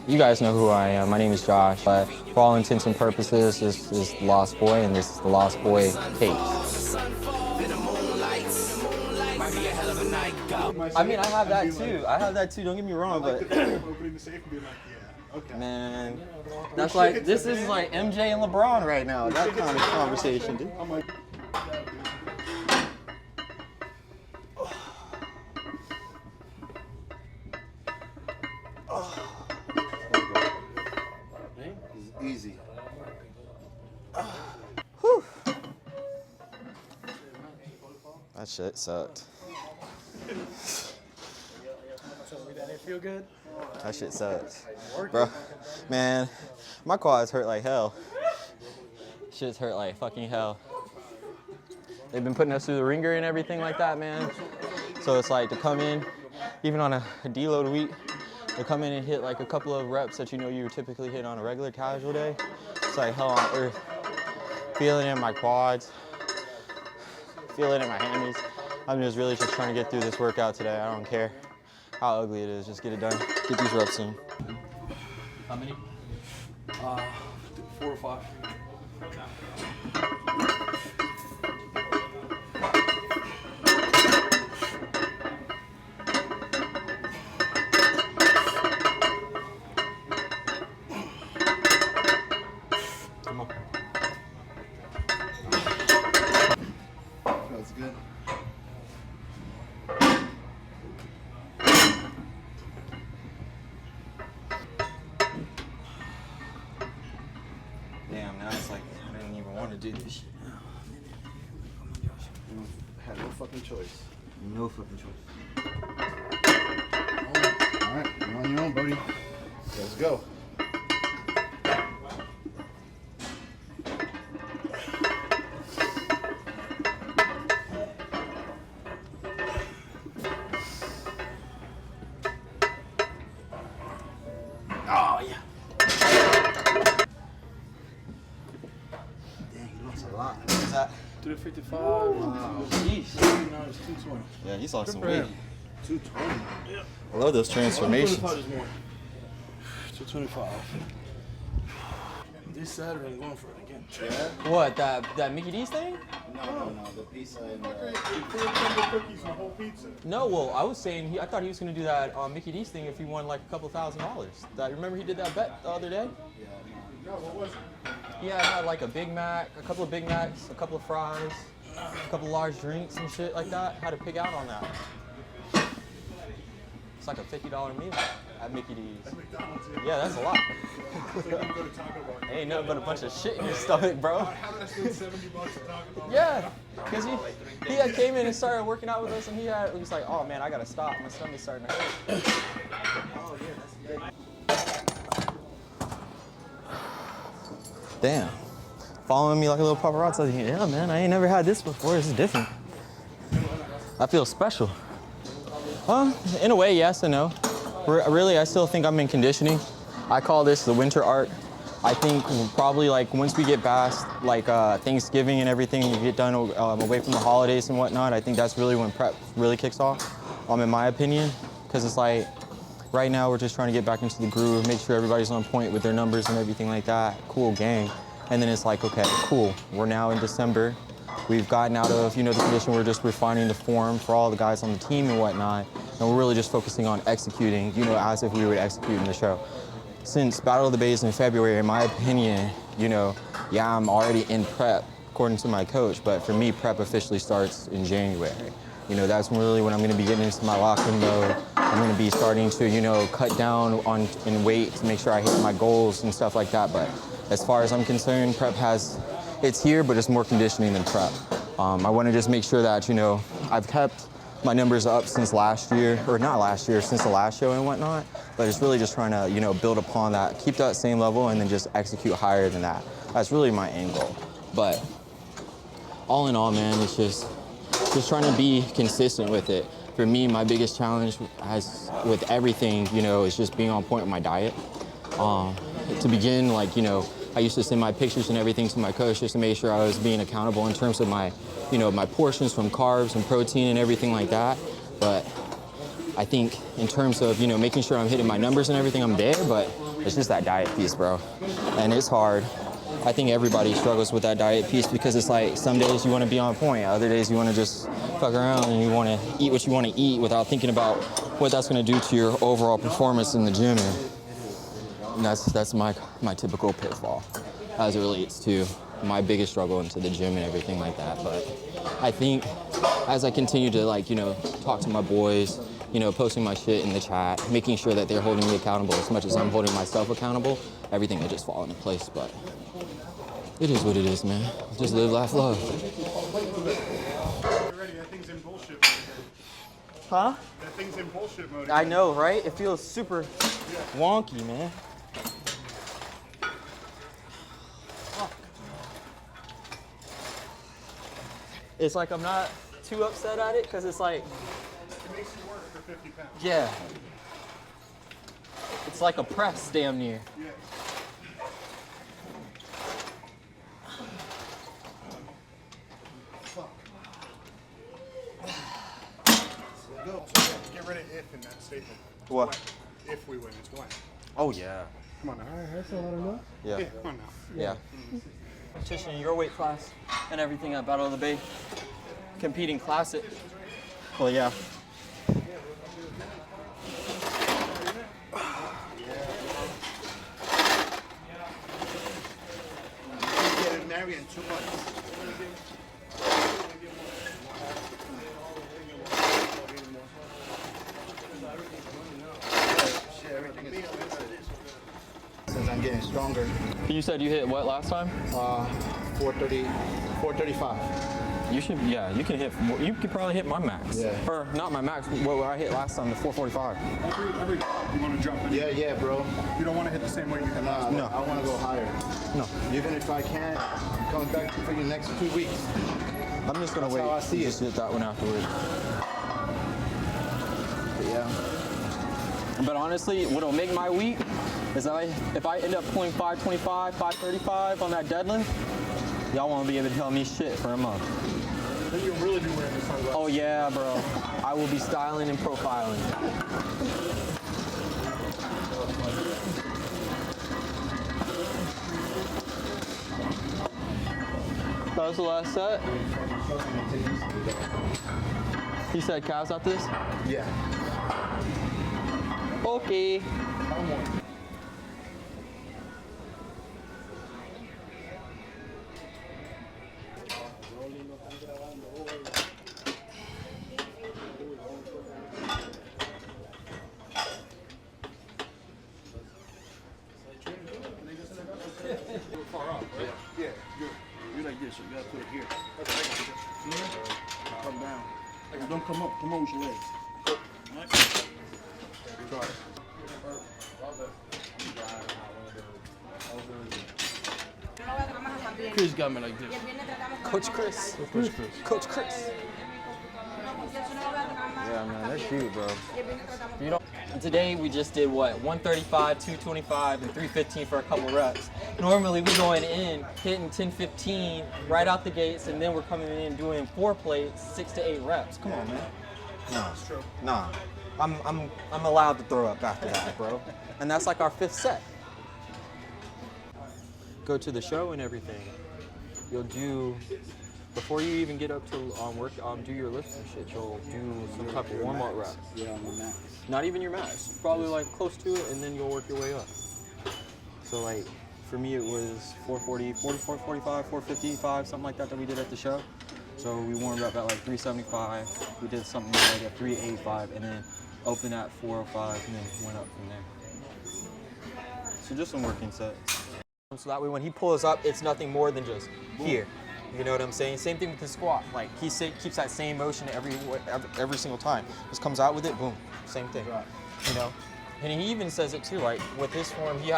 You guys know who I am. My name is Josh, but for all intents and purposes, this is the Lost Boy, and this is the Lost Boy tapes. I mean, I have that too. I have that too. Don't get me wrong, but opening the safe and being like, yeah, okay. man, that's like this is like MJ and LeBron right now. That kind of conversation, dude. I'm like, easy. Whew. That shit sucked. Feel good? That shit sucks. Bro, man, my quads hurt like hell. Shit's hurt like fucking hell. They've been putting us through the ringer and everything like that, man. So it's like to come in, even on a deload week, to come in and hit like a couple of reps that you know you would typically hit on a regular casual day. It's like hell on earth. Feeling it in my quads, feeling it in my hammies. I'm just really just trying to get through this workout today. I don't care how ugly it is, just get it done. Get these reps in. How many? 4 or 5. Come on. Feels good. Damn, now it's like I didn't even want to do this shit. I had no fucking choice. No fucking choice. All right, you're on your own, buddy. Let's go. Oh yeah. Dang, you lost a lot. What's that? 355. Wow. Jeez. Now it's 220. Yeah, he's lost some for weight. him. 220. Yeah. I love those transformations. 225 this morning. 225. This Saturday I'm going for it again. Yeah? What, that Mickey D's thing? No. The pizza and cookies and a whole pizza. No, well, I was saying, I thought he was going to do that Mickey D's thing if he won like a couple $1,000. Remember he did that bet the other day? No, what was it? Yeah, I had like a Big Mac, a couple of Big Macs, a couple of fries, a couple of large drinks and shit like that. Had to pick out on that. It's like a $50 meal at Mickey D's. McDonald's. Yeah, that's a lot. It's like you go to Taco Bar. Ain't nothing but a bunch of shit in your stomach, bro. How did I spend $70 at Taco Bar? Yeah, because he had came in and started working out with us, and he was like, oh man, I gotta stop. My stomach's starting to hurt. Oh yeah, that's good. Damn. Following me like a little paparazzi. I was like, yeah, man, I ain't never had this before. This is different. I feel special. In a way, yes and no. Really, I still think I'm in conditioning. I call this the winter art. I think probably like once we get past like Thanksgiving and everything, you get done away from the holidays and whatnot, I think that's really when prep really kicks off, in my opinion. Because it's like, right now we're just trying to get back into the groove, make sure everybody's on point with their numbers and everything like that. Cool gang. And then it's like, okay, cool. We're now in December. We've gotten out of, the condition. We're just refining the form for all the guys on the team and whatnot. And we're really just focusing on executing, as if we would execute in the show. Since Battle of the Bays in February, in my opinion, yeah, I'm already in prep, according to my coach, but for me, prep officially starts in January. That's really when I'm gonna be getting into my lock-in mode. I'm gonna be starting to, cut down in weight to make sure I hit my goals and stuff like that. But as far as I'm concerned, prep it's here, but it's more conditioning than prep. I wanna just make sure that, I've kept my numbers up since last year, or not last year, since the last show and whatnot, but it's really just trying to, build upon that, keep that same level, and then just execute higher than that. That's really my end goal. But all in all, man, it's just trying to be consistent with it. For me, my biggest challenge with everything, is just being on point with my diet. To begin, I used to send my pictures and everything to my coach just to make sure I was being accountable in terms of my, my portions from carbs and protein and everything like that. But I think in terms of, you know, making sure I'm hitting my numbers and everything, I'm there, but it's just that diet piece, bro. And it's hard. I think everybody struggles with that diet piece because it's like some days you want to be on point, other days you want to just fuck around and you want to eat what you want to eat without thinking about what that's going to do to your overall performance in the gym. And that's my typical pitfall as it relates to my biggest struggle into the gym and everything like that. But I think as I continue to, like, you know, talk to my boys, you know, posting my shit in the chat, making sure that they're holding me accountable as much as I'm holding myself accountable, everything will just fall into place. But it is what it is, man. Just live, laugh, love. Already, that thing's in bullshit mode. Huh? That thing's in bullshit mode. I know, right? It feels super wonky, man. It's like I'm not too upset at it because it's like, It makes you work for 50 pounds. yeah. It's like a press, damn near. Yeah. Fuck. Go. Get rid of if in that statement. What? If we win, it's when. Oh, yeah. Come on now. That's a lot of enough. Yeah. Yeah, come on now. Yeah. Competition in your weight class and everything at Battle of the Bay. Competing classic. Well, yeah. Getting married in 2 months. Shit, everything is expensive. Since I'm getting stronger, You said you hit what last time? 430, 435. You should, yeah, you can hit, you could probably hit my max. Yeah. Or not my max, what I hit last time, the 445. Every you want to jump in. Yeah, bro. You don't want to hit the same weight you hit last. No, I want to go higher. No. Even if I can't, I'm coming back for you next 2 weeks. I'm just gonna That's wait how I see and it. just hit that one afterwards. But yeah. But honestly, what'll make my week is if I end up pulling 525, 535 on that deadlift, y'all won't be able to tell me shit for a month. Then you'll really be wearing the sunglasses. Oh yeah, bro. I will be styling and profiling. That was the last set. He said calves at this? Yeah. Okay. Yeah, you're like this, so you gotta put it here. Here, come down. Don't come up, come on with your legs. Alright? Try it. Chris got me like this. Coach Chris. Coach Chris. Coach Chris. Yeah, man, they're cute, bro. You know, today we just did what? 135, 225, and 315 for a couple reps. Normally we going in, hitting 1015 right out the gates, and then we're coming in doing 4 plates, 6 to 8 reps. Come on, man. No, nah. I'm allowed to throw up after that, bro. And that's like our 5th set. Go to the show and everything. You'll do, before you even get up to do your lifts and shit, you'll do some type of warm-up reps. Yeah, on the max. Not even your max, probably like close to it, and then you'll work your way up. So like, for me it was 440, 44, 45, 455, something like that we did at the show. So we warmed up at like 375, we did something like a 385, and then opened at 405, and then went up from there. So just some working sets. So that way when he pulls up, it's nothing more than just here. You know what I'm saying? Same thing with the squat. Like he keeps that same motion every single time. Just comes out with it, boom, same thing. You know? And he even says it too, like with his form, he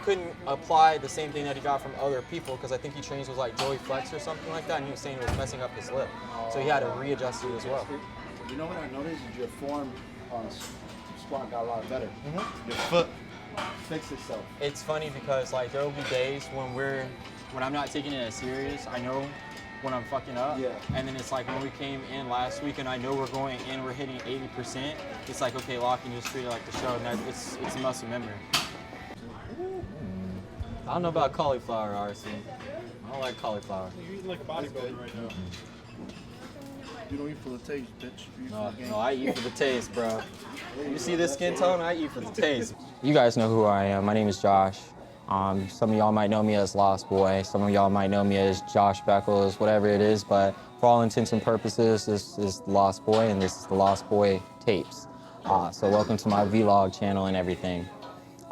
couldn't apply the same thing that he got from other people because I think he trains with like Joey Flex or something like that, and he was saying it was messing up his lip. So he had to readjust it as well. You know what I noticed is your form on squat got a lot better. Your foot fixed itself. It's funny because like there will be days when I'm not taking it as serious. I know when I'm fucking up. Yeah. And then it's like when we came in last week and I know we're going in, we're hitting 80%. It's like, okay, locking just treat it like the show, and it's a muscle memory. I don't know about cauliflower, RC. I don't like cauliflower. You're eating like a bodybuilder right now. You don't eat for the taste, bitch. You eat for the game. No, I eat for the taste, bro. You see this skin tone? I eat for the taste. You guys know who I am. My name is Josh. Some of y'all might know me as Lost Boy. Some of y'all might know me as Josh Beckles, whatever it is. But for all intents and purposes, this is the Lost Boy, and this is the Lost Boy tapes. So welcome to my vlog channel and everything.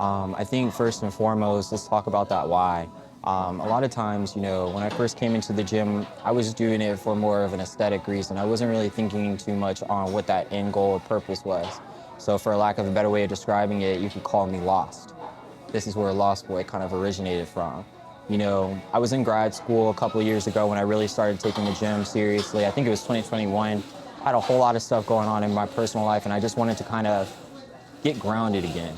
I think first and foremost, let's talk about that why. A lot of times, you know, when I first came into the gym, I was doing it for more of an aesthetic reason. I wasn't really thinking too much on what that end goal or purpose was. So for lack of a better way of describing it, you could call me lost. This is where Lost Boy kind of originated from. You know, I was in grad school a couple of years ago when I really started taking the gym seriously. I think it was 2021. I had a whole lot of stuff going on in my personal life, and I just wanted to kind of get grounded again.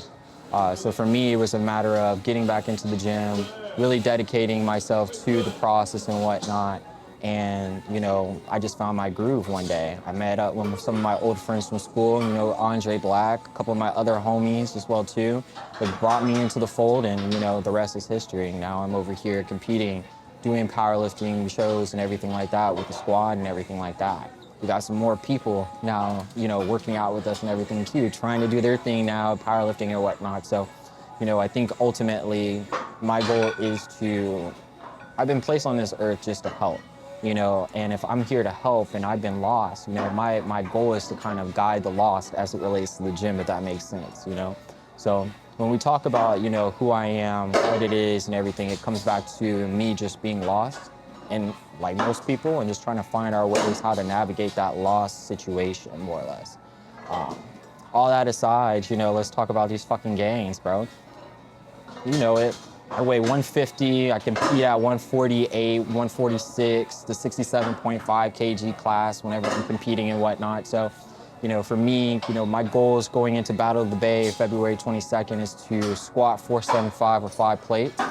So for me, it was a matter of getting back into the gym, really dedicating myself to the process and whatnot. And, you know, I just found my groove one day. I met up with some of my old friends from school, you know, Andre Black, a couple of my other homies as well too, that brought me into the fold, and, you know, the rest is history. Now I'm over here competing, doing powerlifting shows and everything like that with the squad and everything like that. We got some more people now, you know, working out with us and everything too, trying to do their thing now, powerlifting and whatnot. So, you know, I think ultimately my goal is I've been placed on this earth just to help, you know, and if I'm here to help and I've been lost, you know, my goal is to kind of guide the lost as it relates to the gym, if that makes sense, you know. So when we talk about, you know, who I am, what it is and everything, it comes back to me just being lost. And like most people, and just trying to find our ways how to navigate that lost situation, more or less. All that aside, you know, let's talk about these fucking gains, bro. You know it. I weigh 150, I compete at 148, 146, the 67.5 kg class whenever I'm competing and whatnot. So, you know, for me, you know, my goals going into Battle of the Bay, February 22nd, is to squat 475 with 5 plates.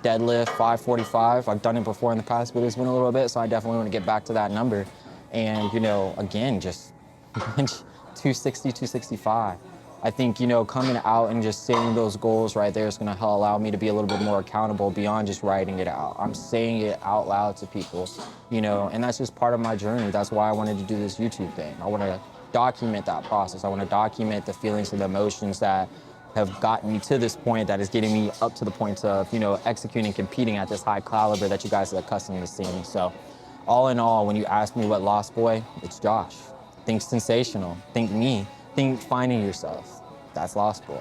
Deadlift 545. I've done it before in the past, but it's been a little bit, so I definitely want to get back to that number. And, you know, again, just 260, 265. I think, you know, coming out and just saying those goals right there is going to allow me to be a little bit more accountable beyond just writing it out. I'm saying it out loud to people, you know, and that's just part of my journey. That's why I wanted to do this YouTube thing. I want to document that process. I want to document the feelings and the emotions that have gotten me to this point, that is getting me up to the point of, you know, executing, competing at this high caliber that you guys are accustomed to seeing. So all in all, when you ask me what Lost Boy, it's Josh. Think sensational, think me, think finding yourself. That's Lost Boy.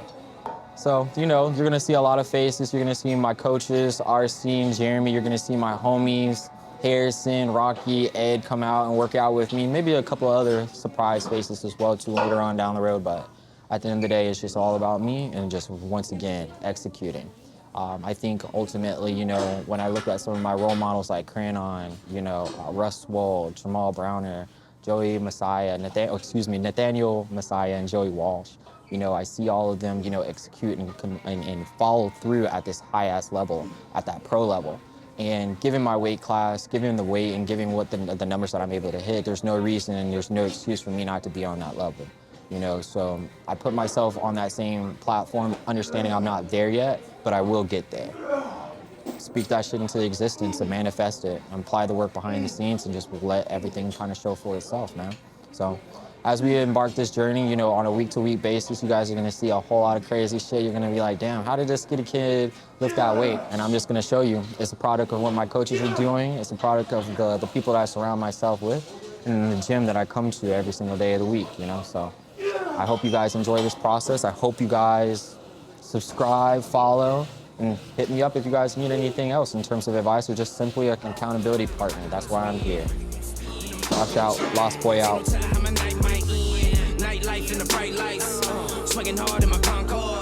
So, you know, you're gonna see a lot of faces. You're gonna see my coaches, RC and Jeremy. You're gonna see my homies, Harrison, Rocky, Ed come out and work out with me. Maybe a couple of other surprise faces as well too later on down the road, but at the end of the day, it's just all about me and just, once again, executing. I think ultimately, you know, when I look at some of my role models like Cranon, you know, Russ Wold, Jamal Browner, Joey Messiah, Nathaniel Messiah, and Joey Walsh, you know, I see all of them, you know, execute and follow through at this high-ass level, at that pro level. And given my weight class, given the weight, and given what the numbers that I'm able to hit, there's no reason and there's no excuse for me not to be on that level. You know, so I put myself on that same platform, understanding I'm not there yet, but I will get there. Speak that shit into existence and manifest it, and apply the work behind the scenes, and just let everything kind of show for itself, man. So as we embark this journey, you know, on a week-to-week basis, you guys are gonna see a whole lot of crazy shit. You're gonna be like, damn, how did this skinny kid lift that weight? And I'm just gonna show you. It's a product of what my coaches are doing. It's a product of the people that I surround myself with, and the gym that I come to every single day of the week, you know, so. I hope you guys enjoy this process. I hope you guys subscribe, follow, and hit me up if you guys need anything else in terms of advice or just simply an accountability partner. That's why I'm here. Watch out, Lost Boy out. Nightlife in the bright lights, swinging hard in my Concord.